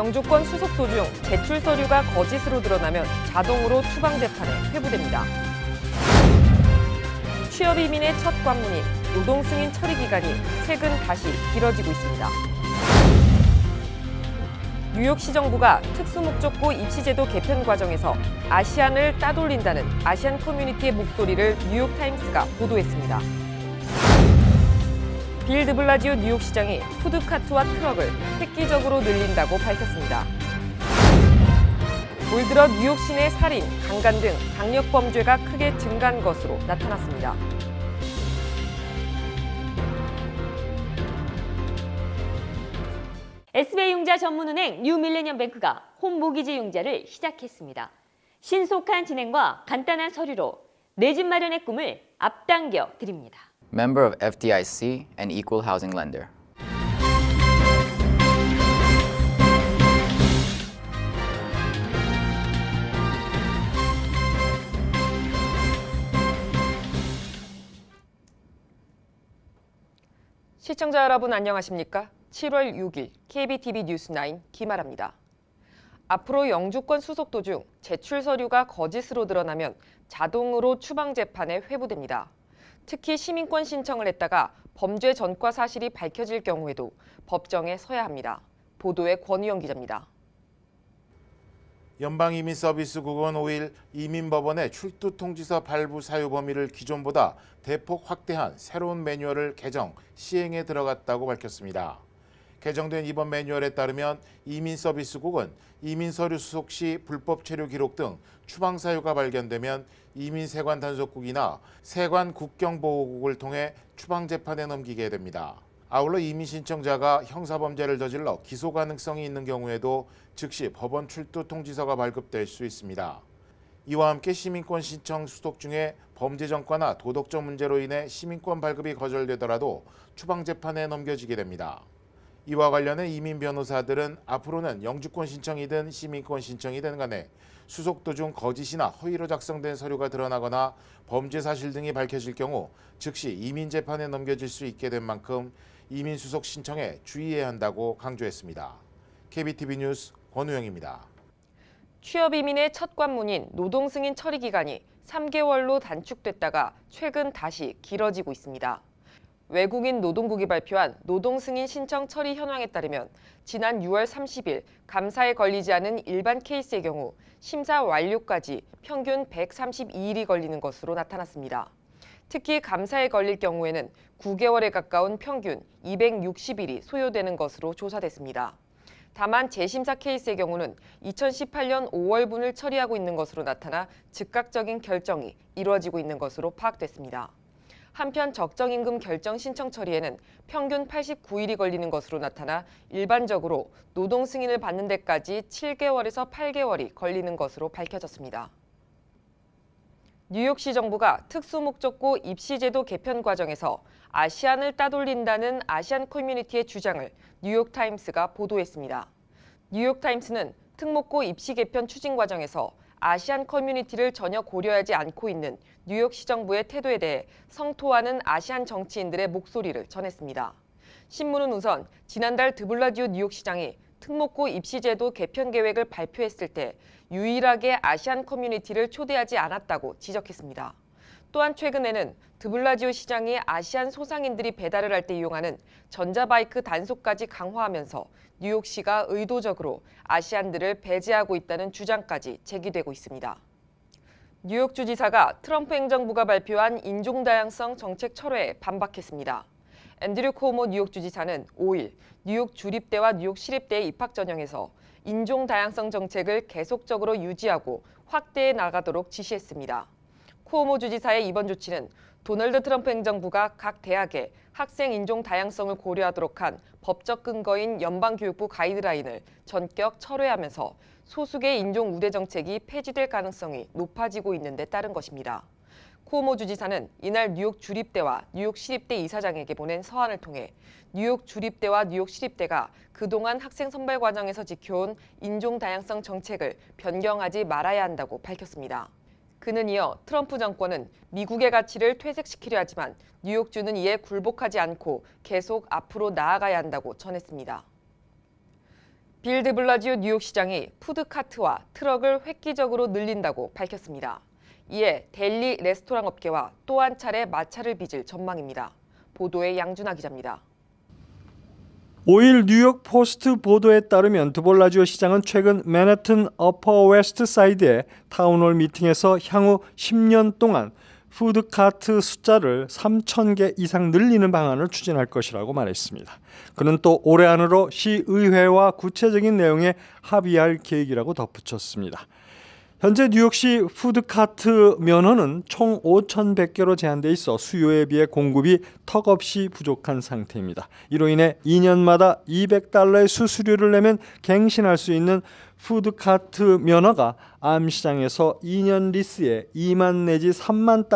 영주권 수속 도중 제출 서류가 거짓으로 드러나면 자동으로 추방 재판에 회부됩니다. 취업 이민의 첫 관문인 노동 승인 처리 기간이 최근 다시 길어지고 있습니다. 뉴욕시 정부가 특수목적고 입시제도 개편 과정에서 아시안을 따돌린다는 아시안 커뮤니티의 목소리를 뉴욕타임스가 보도했습니다. 빌 드블라지오 뉴욕시장이 푸드카트와 트럭을 획기적으로 늘린다고 밝혔습니다. 올 들어 뉴욕 시내 살인, 강간 등 강력범죄가 크게 증가한 것으로 나타났습니다. SBI융자 전문은행 뉴밀레니엄뱅크가 홈모기지 융자를 시작했습니다. 신속한 진행과 간단한 서류로 내 집 마련의 꿈을 앞당겨 드립니다. Member of FDIC and equal housing lender. 시청자 여러분 안녕하십니까? 7월 6일 KBTV 뉴스9 김아라입니다. 앞으로 영주권 수속 도중 제출 서류가 거짓으로 드러나면 자동으로 추방 재판에 회부됩니다. 특히 시민권 신청을 했다가 범죄 전과 사실이 밝혀질 경우에도 법정에 서야 합니다. 보도에 권우영 기자입니다. 연방이민서비스국은 5일 이민법원의 출두통지서 발부 사유 범위를 기존보다 대폭 확대한 새로운 매뉴얼을 개정, 시행에 들어갔다고 밝혔습니다. 개정된 이번 매뉴얼에 따르면 이민서비스국은 이민서류 수속 시 불법 체류 기록 등 추방 사유가 발견되면 이민세관 단속국이나 세관 국경보호국을 통해 추방 재판에 넘기게 됩니다. 아울러 이민 신청자가 형사범죄를 저질러 기소 가능성이 있는 경우에도 즉시 법원 출두 통지서가 발급될 수 있습니다. 이와 함께 시민권 신청 수속 중에 범죄 전과나 도덕적 문제로 인해 시민권 발급이 거절되더라도 추방 재판에 넘겨지게 됩니다. 이와 관련해 이민 변호사들은 앞으로는 영주권 신청이든 시민권 신청이든 간에 수속 도중 거짓이나 허위로 작성된 서류가 드러나거나 범죄 사실 등이 밝혀질 경우 즉시 이민 재판에 넘겨질 수 있게 된 만큼 이민 수속 신청에 주의해야 한다고 강조했습니다. KBTV 뉴스 권우영입니다. 취업 이민의 첫 관문인 노동 승인 처리 기간이 3개월로 단축됐다가 최근 다시 길어지고 있습니다. 외국인 노동국이 발표한 노동 승인 신청 처리 현황에 따르면 지난 6월 30일 감사에 걸리지 않은 일반 케이스의 경우 심사 완료까지 평균 132일이 걸리는 것으로 나타났습니다. 특히 감사에 걸릴 경우에는 9개월에 가까운 평균 260일이 소요되는 것으로 조사됐습니다. 다만 재심사 케이스의 경우는 2018년 5월분을 처리하고 있는 것으로 나타나 즉각적인 결정이 이루어지고 있는 것으로 파악됐습니다. 한편 적정임금 결정 신청 처리에는 평균 89일이 걸리는 것으로 나타나 일반적으로 노동 승인을 받는 데까지 7개월에서 8개월이 걸리는 것으로 밝혀졌습니다. 뉴욕시 정부가 특수목적고 입시제도 개편 과정에서 아시안을 따돌린다는 아시안 커뮤니티의 주장을 뉴욕타임스가 보도했습니다. 뉴욕타임스는 특목고 입시 개편 추진 과정에서 아시안 커뮤니티를 전혀 고려하지 않고 있는 뉴욕시 정부의 태도에 대해 성토하는 아시안 정치인들의 목소리를 전했습니다. 신문은 우선 지난달 드블라지오 뉴욕시장이 특목고 입시제도 개편 계획을 발표했을 때 유일하게 아시안 커뮤니티를 초대하지 않았다고 지적했습니다. 또한 최근에는 드블라지오 시장이 아시안 소상인들이 배달을 할 때 이용하는 전자바이크 단속까지 강화하면서 뉴욕시가 의도적으로 아시안들을 배제하고 있다는 주장까지 제기되고 있습니다. 뉴욕 주지사가 트럼프 행정부가 발표한 인종다양성 정책 철회에 반박했습니다. 앤드류 쿠오모 뉴욕 주지사는 5일 뉴욕 주립대와 뉴욕 시립대의 입학 전형에서 인종다양성 정책을 계속적으로 유지하고 확대해 나가도록 지시했습니다. 쿠오모 주지사의 이번 조치는 도널드 트럼프 행정부가 각 대학에 학생 인종 다양성을 고려하도록 한 법적 근거인 연방교육부 가이드라인을 전격 철회하면서 소수의 인종 우대 정책이 폐지될 가능성이 높아지고 있는 데 따른 것입니다. 쿠오모 주지사는 이날 뉴욕 주립대와 뉴욕 시립대 이사장에게 보낸 서한을 통해 뉴욕 주립대와 뉴욕 시립대가 그동안 학생 선발 과정에서 지켜온 인종 다양성 정책을 변경하지 말아야 한다고 밝혔습니다. 그는 이어 트럼프 정권은 미국의 가치를 퇴색시키려 하지만 뉴욕주는 이에 굴복하지 않고 계속 앞으로 나아가야 한다고 전했습니다. 빌 데블라지오 뉴욕시장이 푸드카트와 트럭을 획기적으로 늘린다고 밝혔습니다. 이에 델리 레스토랑 업계와 또 한 차례 마찰을 빚을 전망입니다. 보도에 양준하 기자입니다. 5일 뉴욕 포스트 보도에 따르면 드볼라지오 시장은 최근 맨해튼 어퍼 웨스트 사이드의 타운홀 미팅에서 향후 10년 동안 푸드카트 숫자를 3,000개 이상 늘리는 방안을 추진할 것이라고 말했습니다. 그는 또 올해 안으로 시의회와 구체적인 내용에 합의할 계획이라고 덧붙였습니다. 현재 뉴욕시 푸드카트 면허는 총 5,100개로 제한돼 있어 수요에 비해 공급이 턱없이 부족한 상태입니다. 이로 인해 2년마다 $200의 수수료를 내면 갱신할 수 있는 푸드카트 면허가 암시장에서 2년 리스에 $2만 내지 $3만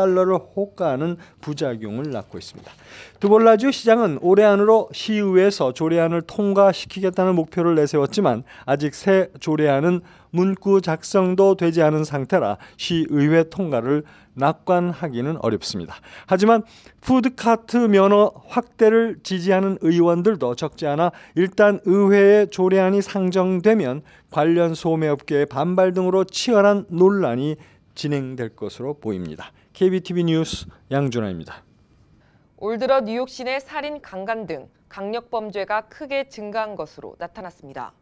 호가하는 부작용을 낳고 있습니다. 드볼라지오 시장은 올해 안으로 시의회에서 조례안을 통과시키겠다는 목표를 내세웠지만 아직 새 조례안은 문구 작성도 되지 않은 상태라 시의회 통과를 낙관하기는 어렵습니다. 하지만 푸드카트 면허 확대를 지지하는 의원들도 적지 않아 일단 의회에 조례안이 상정되면 관련 소매업계의 반발 등으로 치열한 논란이 진행될 것으로 보입니다. KBTV 뉴스 양준하입니다. 올 들어 뉴욕 시내 살인, 강간 등 강력 범죄가 크게 증가한 것으로 나타났습니다.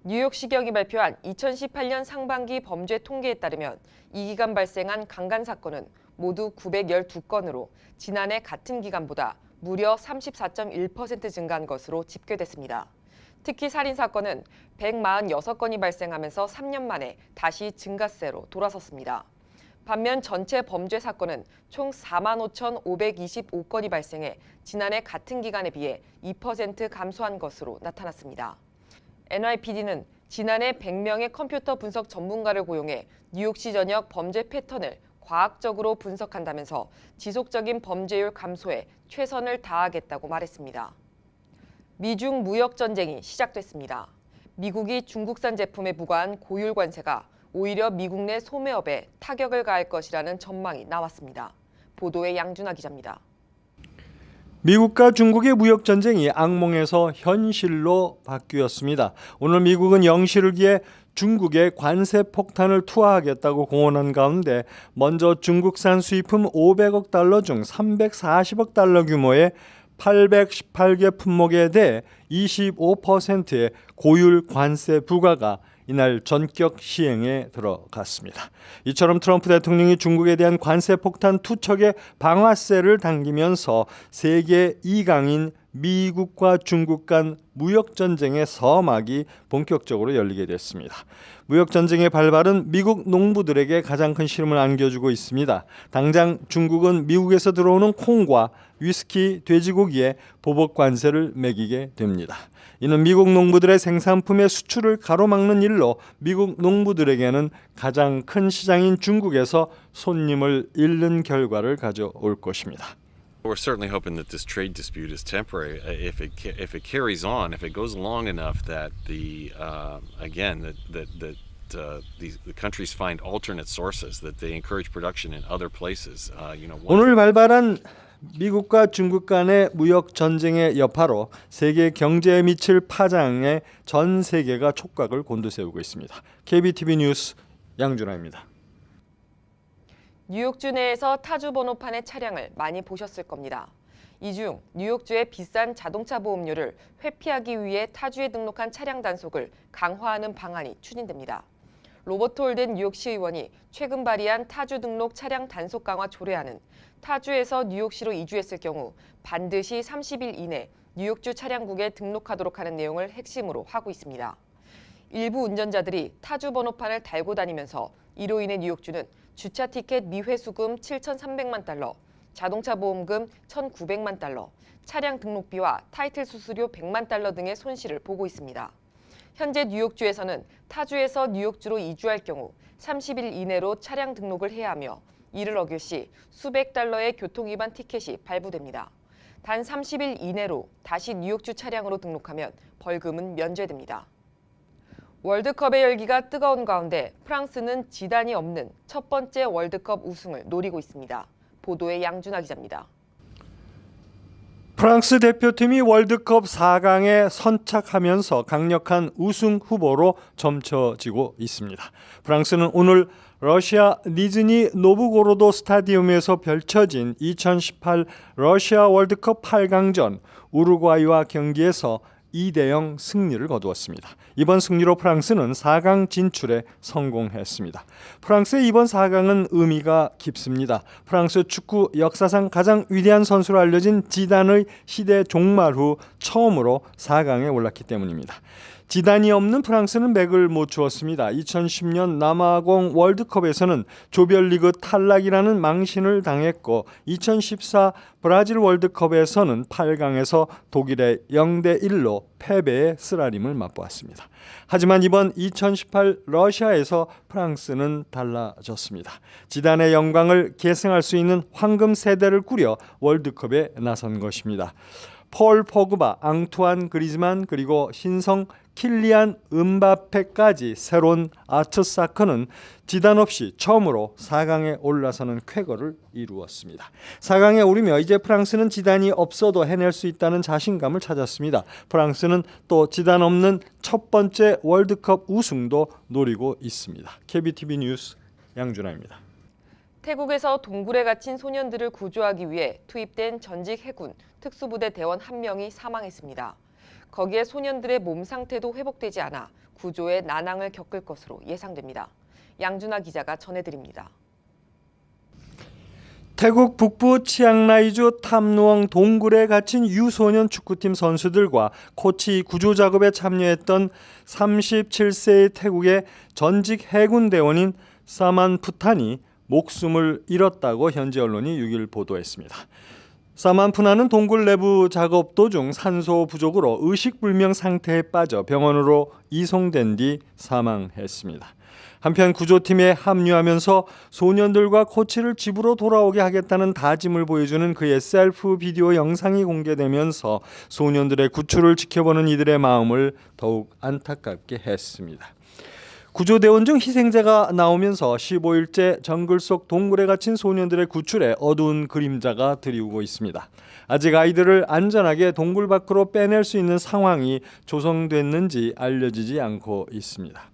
뉴욕시경이 발표한 2018년 상반기 범죄 통계에 따르면 이 기간 발생한 강간 사건은 모두 912건으로 지난해 같은 기간보다 무려 34.1% 증가한 것으로 집계됐습니다. 특히 살인 사건은 146건이 발생하면서 3년 만에 다시 증가세로 돌아섰습니다. 반면 전체 범죄 사건은 총 45,525건이 발생해 지난해 같은 기간에 비해 2% 감소한 것으로 나타났습니다. NYPD는 지난해 100명의 컴퓨터 분석 전문가를 고용해 뉴욕시 전역 범죄 패턴을 과학적으로 분석한다면서 지속적인 범죄율 감소에 최선을 다하겠다고 말했습니다. 미중 무역 전쟁이 시작됐습니다. 미국이 중국산 제품에 부과한 고율 관세가 오히려 미국 내 소매업에 타격을 가할 것이라는 전망이 나왔습니다. 보도에 양준하 기자입니다. 미국과 중국의 무역 전쟁이 악몽에서 현실로 바뀌었습니다. 오늘 미국은 영시를 기해 중국에 관세 폭탄을 투하하겠다고 공언한 가운데 먼저 중국산 수입품 $500억 중 $340억 규모의 818개 품목에 대해 25%의 고율 관세 부과가 이날 전격 시행에 들어갔습니다. 이처럼 트럼프 대통령이 중국에 대한 관세 폭탄 투척의 방아쇠를 당기면서 세계 2강인 미국과 중국 간 무역 전쟁의 서막이 본격적으로 열리게 됐습니다. 무역 전쟁의 발발은 미국 농부들에게 가장 큰 시름을 안겨주고 있습니다. 당장 중국은 미국에서 들어오는 콩과 위스키, 돼지고기에 보복 관세를 매기게 됩니다. 이는 미국 농부들의 생산품의 수출을 가로막는 일로 미국 농부들에게는 가장 큰 시장인 중국에서 손님을 잃는 결과를 가져올 것입니다. We're certainly hoping that this trade dispute is temporary. If it carries on, if it goes long enough that the countries find alternate sources, that they encourage production in other places. 오늘 발발한 미국과 중국 간의 무역 전쟁의 여파로 세계 경제에 미칠 파장에 전 세계가 촉각을 곤두세우고 있습니다. KBTV 뉴스 양준하입니다. 뉴욕주 내에서 타주 번호판의 차량을 많이 보셨을 겁니다. 이 중 뉴욕주의 비싼 자동차 보험료를 회피하기 위해 타주에 등록한 차량 단속을 강화하는 방안이 추진됩니다. 로버트 홀든 뉴욕시 의원이 최근 발의한 타주 등록 차량 단속 강화 조례안은 타주에서 뉴욕시로 이주했을 경우 반드시 30일 이내 뉴욕주 차량국에 등록하도록 하는 내용을 핵심으로 하고 있습니다. 일부 운전자들이 타주 번호판을 달고 다니면서 이로 인해 뉴욕주는 주차 티켓 미회수금 $7,300만, 자동차 보험금 $1,900만, 차량 등록비와 타이틀 수수료 $100만 등의 손실을 보고 있습니다. 현재 뉴욕주에서는 타주에서 뉴욕주로 이주할 경우 30일 이내로 차량 등록을 해야 하며 이를 어길 시 수백 달러의 교통위반 티켓이 발부됩니다. 단 30일 이내로 다시 뉴욕주 차량으로 등록하면 벌금은 면제됩니다. 월드컵의 열기가 뜨거운 가운데 프랑스는 지단이 없는 첫 번째 월드컵 우승을 노리고 있습니다. 보도에 양준하 기자입니다. 프랑스 대표팀이 월드컵 4강에 선착하면서 강력한 우승 후보로 점쳐지고 있습니다. 프랑스는 오늘 러시아 니즈니 노브고로도 스타디움에서 펼쳐진 2018 러시아 월드컵 8강전 우루과이와 경기에서 2대0 승리를 거두었습니다. 이번 승리로 프랑스는 4강 진출에 성공했습니다. 프랑스의 이번 4강은 의미가 깊습니다. 프랑스 축구 역사상 가장 위대한 선수로 알려진 지단의 시대 종말 후 처음으로 4강에 올랐기 때문입니다. 지단이 없는 프랑스는 맥을 못 추었습니다. 2010년 남아공 월드컵에서는 조별리그 탈락이라는 망신을 당했고 2014 브라질 월드컵에서는 8강에서 독일의 0대1로 패배의 쓰라림을 맛보았습니다. 하지만 이번 2018 러시아에서 프랑스는 달라졌습니다. 지단의 영광을 계승할 수 있는 황금 세대를 꾸려 월드컵에 나선 것입니다. 폴 포그바, 앙투안 그리즈만 그리고 신성 킬리안 음바페까지 새로운 아트사커는 지단 없이 처음으로 4강에 올라서는 쾌거를 이루었습니다. 4강에 오르며 이제 프랑스는 지단이 없어도 해낼 수 있다는 자신감을 찾았습니다. 프랑스는 또 지단 없는 첫 번째 월드컵 우승도 노리고 있습니다. KBTV 뉴스 양준하입니다. 태국에서 동굴에 갇힌 소년들을 구조하기 위해 투입된 전직 해군 특수부대 대원 1명이 사망했습니다. 거기에 소년들의 몸 상태도 회복되지 않아 구조에 난항을 겪을 것으로 예상됩니다. 양준하 기자가 전해드립니다. 태국 북부 치앙라이주 탐누엉 동굴에 갇힌 유소년 축구팀 선수들과 코치 구조 작업에 참여했던 37세의 태국의 전직 해군 대원인 사만 푸탄이 목숨을 잃었다고 현지 언론이 6일 보도했습니다. 사만 푸나는 동굴 내부 작업 도중 산소 부족으로 의식불명 상태에 빠져 병원으로 이송된 뒤 사망했습니다. 한편 구조팀에 합류하면서 소년들과 코치를 집으로 돌아오게 하겠다는 다짐을 보여주는 그의 셀프 비디오 영상이 공개되면서 소년들의 구출을 지켜보는 이들의 마음을 더욱 안타깝게 했습니다. 구조대원 중 희생자가 나오면서 15일째 정글 속 동굴에 갇힌 소년들의 구출에 어두운 그림자가 드리우고 있습니다. 아직 아이들을 안전하게 동굴 밖으로 빼낼 수 있는 상황이 조성됐는지 알려지지 않고 있습니다.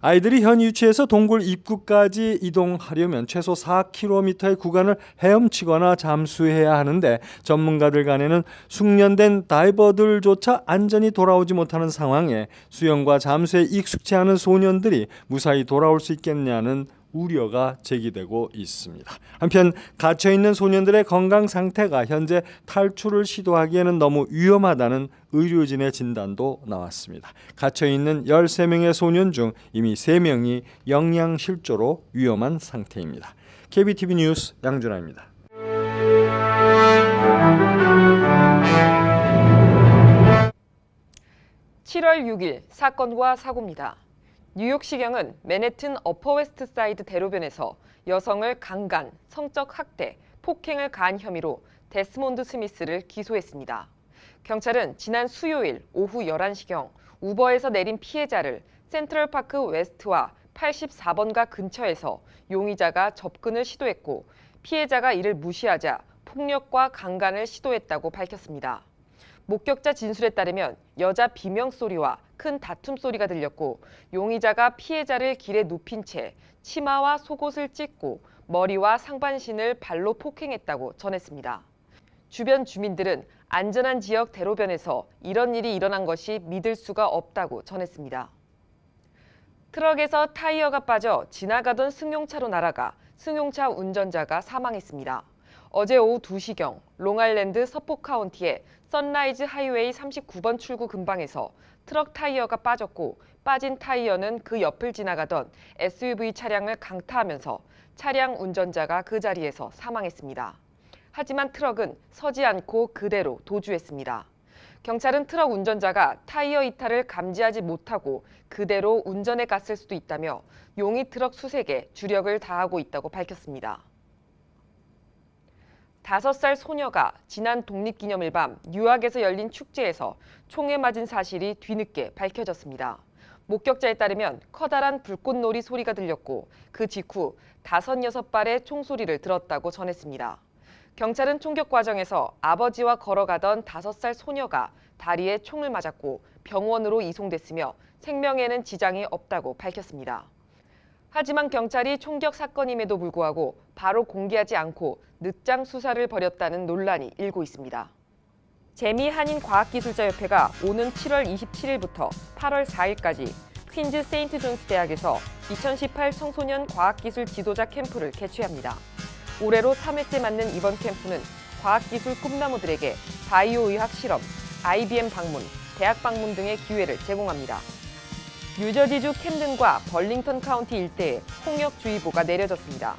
아이들이 현 위치에서 동굴 입구까지 이동하려면 최소 4km의 구간을 헤엄치거나 잠수해야 하는데 전문가들 간에는 숙련된 다이버들조차 안전히 돌아오지 못하는 상황에 수영과 잠수에 익숙치 않은 소년들이 무사히 돌아올 수 있겠냐는 우려가 제기되고 있습니다. 한편 갇혀있는 소년들의 건강 상태가 현재 탈출을 시도하기에는 너무 위험하다는 의료진의 진단도 나왔습니다. 갇혀있는 13명의 소년 중 이미 3명이 영양실조로 위험한 상태입니다. KBTV 뉴스 양준하입니다. (7월 6일) 사건과 사고입니다. 뉴욕시경은 맨해튼 어퍼웨스트 사이드 대로변에서 여성을 강간, 성적 학대, 폭행을 가한 혐의로 데스몬드 스미스를 기소했습니다. 경찰은 지난 수요일 오후 11시경 우버에서 내린 피해자를 센트럴파크 웨스트와 84번가 근처에서 용의자가 접근을 시도했고 피해자가 이를 무시하자 폭력과 강간을 시도했다고 밝혔습니다. 목격자 진술에 따르면 여자 비명소리와 큰 다툼 소리가 들렸고 용의자가 피해자를 길에 눕힌 채 치마와 속옷을 찢고 머리와 상반신을 발로 폭행했다고 전했습니다. 주변 주민들은 안전한 지역 대로변에서 이런 일이 일어난 것이 믿을 수가 없다고 전했습니다. 트럭에서 타이어가 빠져 지나가던 승용차로 날아가 승용차 운전자가 사망했습니다. 어제 오후 2시경 롱아일랜드 서포 카운티의 선라이즈 하이웨이 39번 출구 근방에서 트럭 타이어가 빠졌고 빠진 타이어는 그 옆을 지나가던 SUV 차량을 강타하면서 차량 운전자가 그 자리에서 사망했습니다. 하지만 트럭은 서지 않고 그대로 도주했습니다. 경찰은 트럭 운전자가 타이어 이탈을 감지하지 못하고 그대로 운전해 갔을 수도 있다며 용의 트럭 수색에 주력을 다하고 있다고 밝혔습니다. 5살 소녀가 지난 독립기념일 밤 뉴욕에서 열린 축제에서 총에 맞은 사실이 뒤늦게 밝혀졌습니다. 목격자에 따르면 커다란 불꽃놀이 소리가 들렸고 그 직후 5-6발의 총소리를 들었다고 전했습니다. 경찰은 총격 과정에서 아버지와 걸어가던 5살 소녀가 다리에 총을 맞았고 병원으로 이송됐으며 생명에는 지장이 없다고 밝혔습니다. 하지만 경찰이 총격 사건임에도 불구하고 바로 공개하지 않고 늦장 수사를 벌였다는 논란이 일고 있습니다. 재미한인과학기술자협회가 오는 7월 27일부터 8월 4일까지 퀸즈 세인트 존스 대학에서 2018 청소년 과학기술 지도자 캠프를 개최합니다. 올해로 3회째 맞는 이번 캠프는 과학기술 꿈나무들에게 바이오의학 실험, IBM 방문, 대학 방문 등의 기회를 제공합니다. 뉴저지주 캠든과 벌링턴 카운티 일대에 홍역주의보가 내려졌습니다.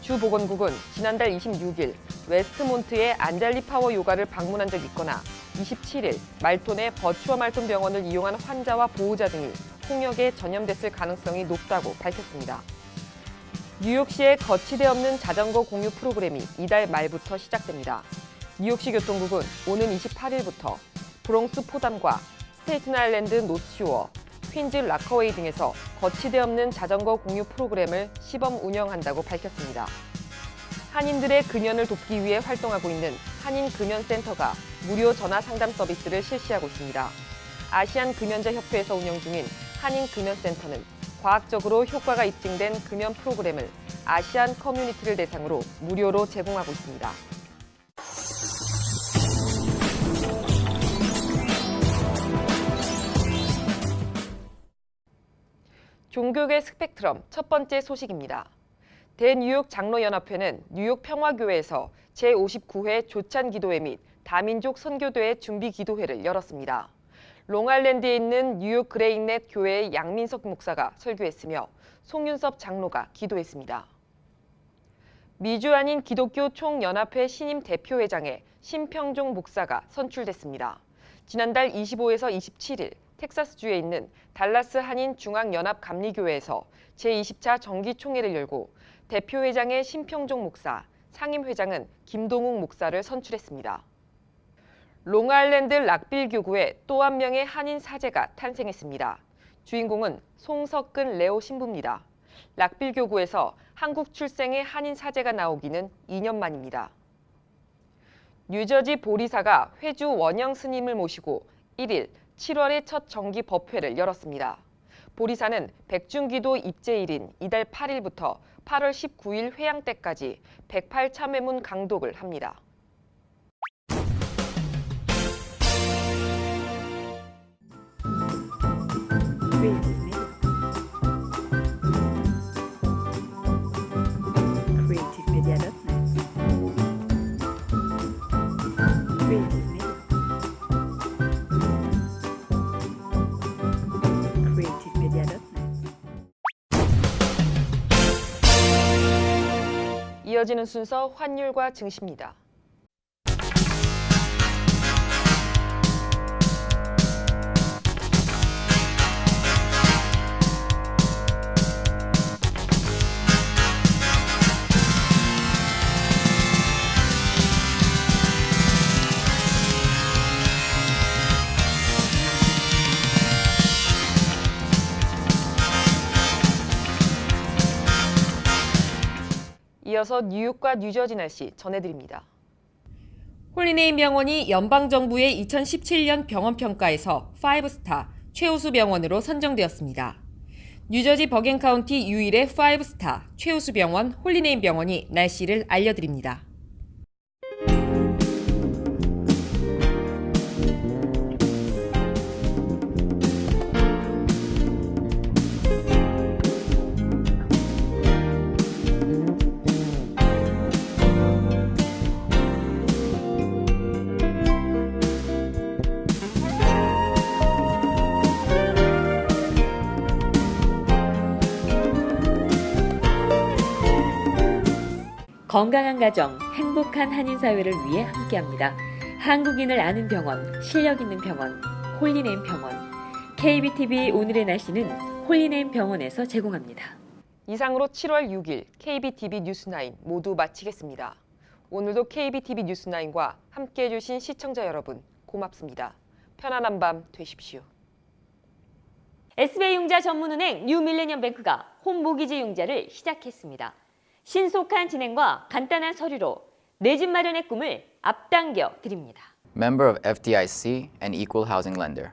주 보건국은 지난달 26일 웨스트몬트의 안잘리 파워 요가를 방문한 적이 있거나 27일 말톤의 버추어 말톤 병원을 이용한 환자와 보호자 등이 홍역에 전염됐을 가능성이 높다고 밝혔습니다. 뉴욕시의 거치대 없는 자전거 공유 프로그램이 이달 말부터 시작됩니다. 뉴욕시 교통국은 오는 28일부터 브롱스 포담과 스테이튼 아일랜드 노스쇼어, 퀸즈 라커웨이 등에서 거치대 없는 자전거 공유 프로그램을 시범 운영한다고 밝혔습니다. 한인들의 금연을 돕기 위해 활동하고 있는 한인금연센터가 무료 전화 상담 서비스를 실시하고 있습니다. 아시안 금연자 협회에서 운영 중인 한인금연센터는 과학적으로 효과가 입증된 금연 프로그램을 아시안 커뮤니티를 대상으로 무료로 제공하고 있습니다. 종교계 스펙트럼 첫 번째 소식입니다. 대뉴욕 장로연합회는 뉴욕 평화교회에서 제59회 조찬 기도회 및 다민족 선교대회 준비 기도회를 열었습니다. 롱아일랜드에 있는 뉴욕 그레인넷 교회의 양민석 목사가 설교했으며 송윤섭 장로가 기도했습니다. 미주 아닌 기독교 총연합회 신임 대표회장에 심평종 목사가 선출됐습니다. 지난달 25에서 27일 텍사스주에 있는 달라스 한인 중앙연합감리교회에서 제20차 정기총회를 열고 대표회장의 심평종 목사, 상임회장은 김동욱 목사를 선출했습니다. 롱아일랜드 락빌 교구에 또 한 명의 한인 사제가 탄생했습니다. 주인공은 송석근 레오 신부입니다. 락빌 교구에서 한국 출생의 한인 사제가 나오기는 2년 만입니다. 뉴저지 보리사가 회주 원영 스님을 모시고 1일 7월의 첫 정기 법회를 열었습니다. 보리사는 백중기도 입제일인 이달 8일부터 8월 19일 회양 때까지 108참회문 강독을 합니다. 이어지는 순서 환율과 증시입니다. 이어서 뉴욕과 뉴저지 날씨 전해드립니다. 홀리네임 병원이 연방정부의 2017년 병원평가에서 5스타 최우수 병원으로 선정되었습니다. 뉴저지 버겐 카운티 유일의 5스타 최우수 병원 홀리네임 병원이 날씨를 알려드립니다. 건강한 가정, 행복한 한인 사회를 위해 함께합니다. 한국인을 아는 병원, 실력 있는 병원, 홀리네임 병원. KBTV 오늘의 날씨는 홀리네임 병원에서 제공합니다. 이상으로 7월 6일 KBTV 뉴스9 모두 마치겠습니다. 오늘도 KBTV 뉴스9과 함께해 주신 시청자 여러분 고맙습니다. 편안한 밤 되십시오. SBI 융자 전문은행 뉴밀레니엄뱅크가 홈모기지 융자를 시작했습니다. 신속한 진행과 간단한 서류로 내 집 마련의 꿈을 앞당겨 드립니다. Member of FDIC and equal housing lender.